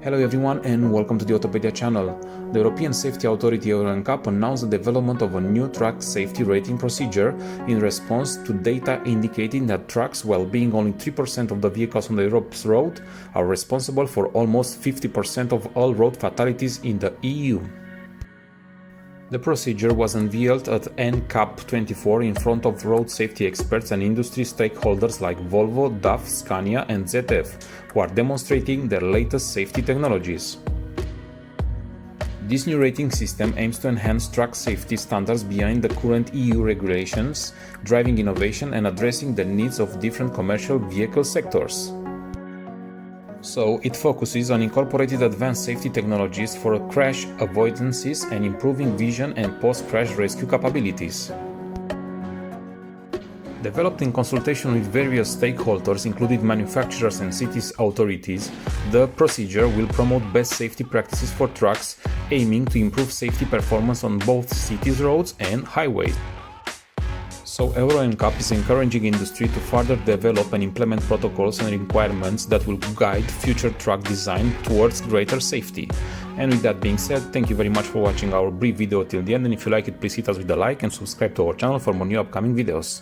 Hello everyone and welcome to the Autopedia channel. The European Safety Authority Euro NCAP announced the development of a new truck safety rating procedure in response to data indicating that trucks, while being only 3% of the vehicles on Europe's road, are responsible for almost 50% of all road fatalities in the EU. The procedure was unveiled at NCAP 24 in front of road safety experts and industry stakeholders like Volvo, DAF, Scania and ZF, who are demonstrating their latest safety technologies. This new rating system aims to enhance truck safety standards beyond the current EU regulations, driving innovation and addressing the needs of different commercial vehicle sectors. So, it focuses on incorporated advanced safety technologies for crash avoidances and improving vision and post-crash rescue capabilities. Developed in consultation with various stakeholders, including manufacturers and cities authorities, the procedure will promote best safety practices for trucks, aiming to improve safety performance on both cities' roads and highways. So Euro NCAP is encouraging industry to further develop and implement protocols and requirements that will guide future truck design towards greater safety. And with that being said, thank you very much for watching our brief video till the end, and if you like it, please hit us with a like and subscribe to our channel for more new upcoming videos.